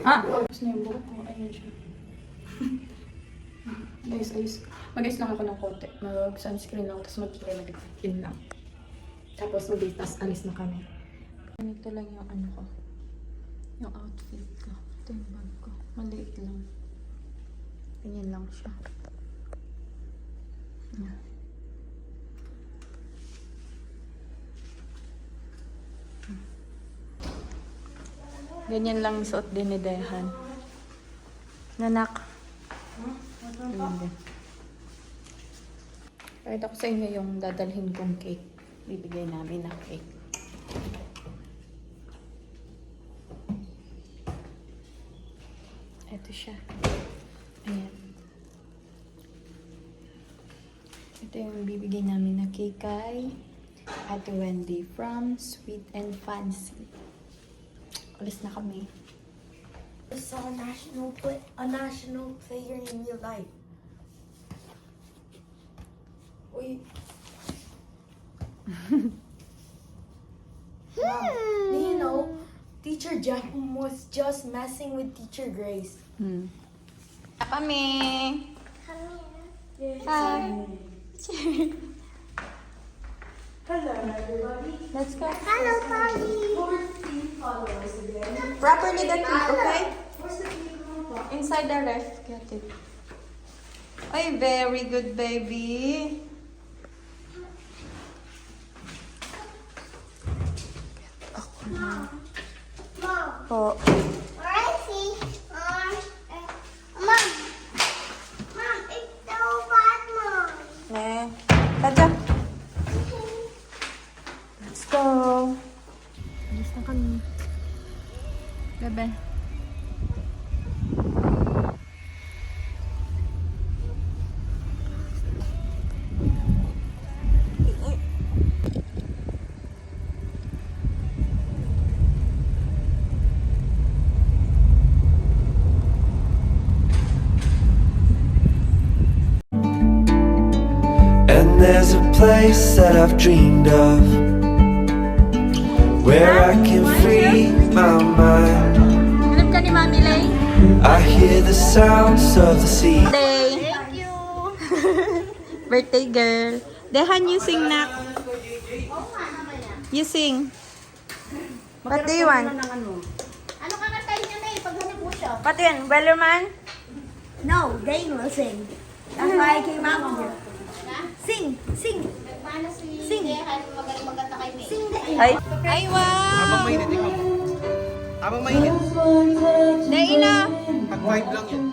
Tapos na yung buhok ko. Ayun siya. Ayos. Mag-ayos lang ako ng konti. Mag-sunscreen lang. Tapos mag-cream lang. Tapos mag-tas alis na kami. Ganito lang yung ano ko. Yung outfit ko. Ito yung bag ko. Maliit lang. Ganyan lang siya. Yan. Ganyan lang suot din ni Dehan. Nanak. Ganyan din. Pakita ko sa inyo yung dadalhin kong cake. Bibigay namin na cake. Ito siya. Ayan. Ito yung bibigay namin na cake kay Ate Wendy from Sweet and Fancy. Alis na kami. Saw a national player in real life. Wait. Mom, do you know, Teacher Jam was just messing with Teacher Grace. Kami. Yes. Hi. Hello, everybody. Let's go. Hello, Polly. 14 followers again. Properly the cake, okay? Where's the cake? Inside the ref. Get it. Ay, very good, baby. Mom. Po. Where is he? Mom. Mom, it's so bad, Mom. Ne. Tadya. Let's go. Alis na kami. Bebe. And there's a place that I've dreamed of, where I can free my mind. Hanap ka ni Mami Lay? I hear the sounds of the sea. Day. Thank you. Birthday girl. Dehan, you sing na. You sing. What do you want? Ano ka kantahin niya, May? Paghanap mo siya. What yun? Wellerman? No, Dane will sing. That's why I came out here. Sing! Paano si Sing. Dehan magaling magkanta kay May? Sing, Dane! Ay. Ay, wow. Habang mainit, ikaw. Habang mainit, Daina. pag-vibe lang yan.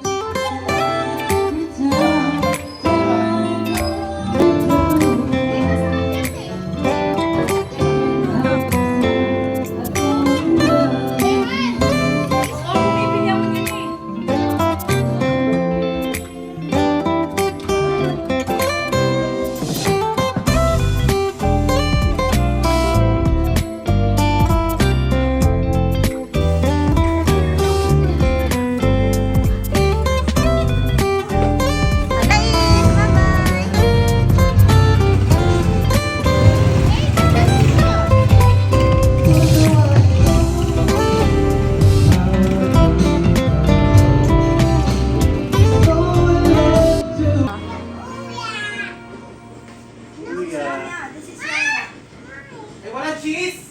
Eh, wala cheese!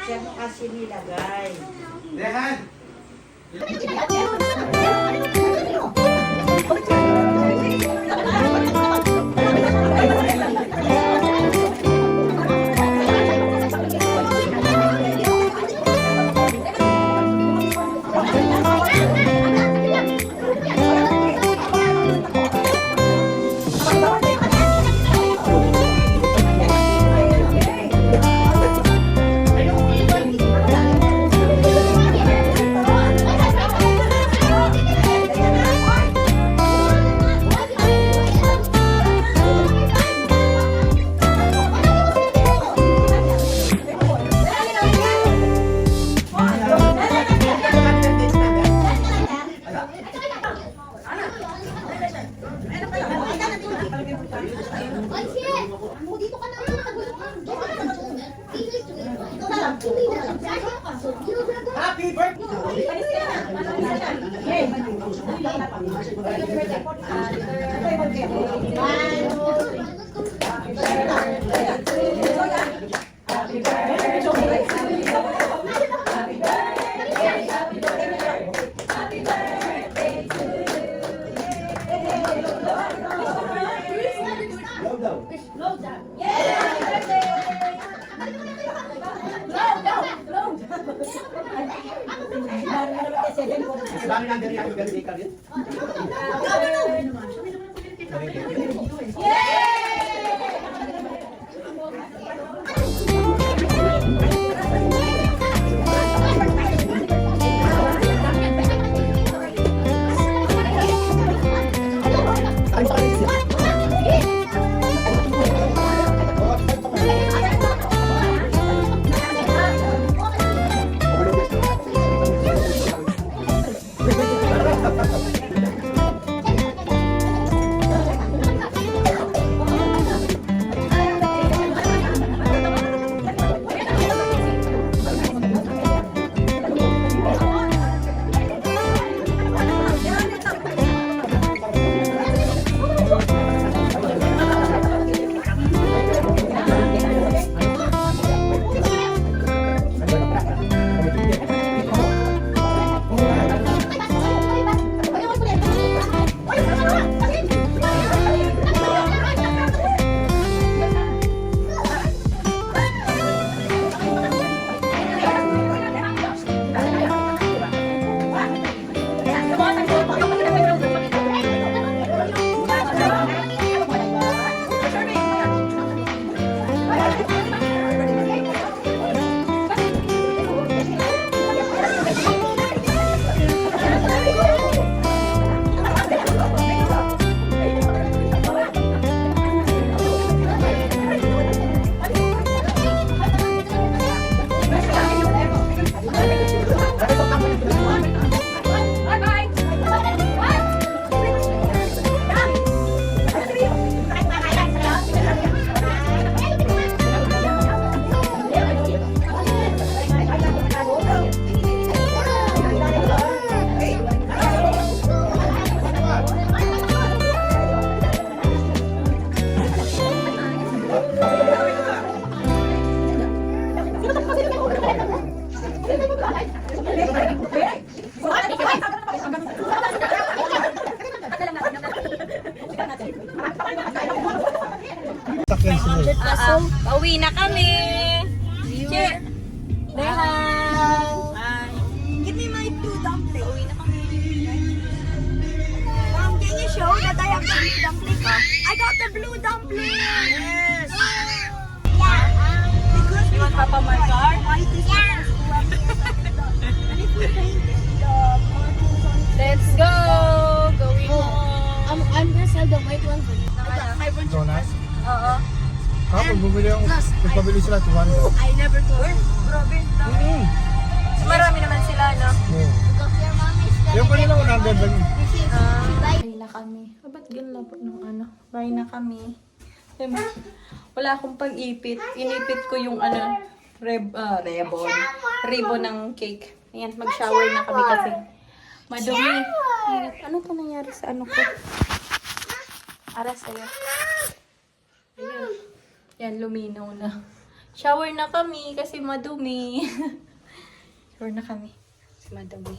Siya kasi nilagay. Dehan! Happy birthday! Dami nang dari happy birthday ka rin. Pauwi na kami. Cheer. Rehan. Give me my 2 dumplings. Pauwi na kami. Can you show that I have the blue dumpling? I got the blue dumpling! Yes! Because You want Papa Marcar? white is and if we paint the markings on Let's go. Going home. I'm gonna sell the white one for you. Jonas? Oo. Kapag bumili ako, ipabili sila 200. I never told her. Grabe. Marami naman sila, no? Oo. Yung kanila 100 lang yun. Bye na kami. Ba't ganun po nung ano? Bye na kami. Wala akong pag-ipit. Inipit ko yung ano, ribbon ng cake. Ayan, mag-shower na kami kasi madumi. Ayan, ano pa nangyari sa ano ko? Ara sa'yo. Ayan. Yan, luminaw na. Shower na kami kasi madumi. Shower na kami kasi madumi.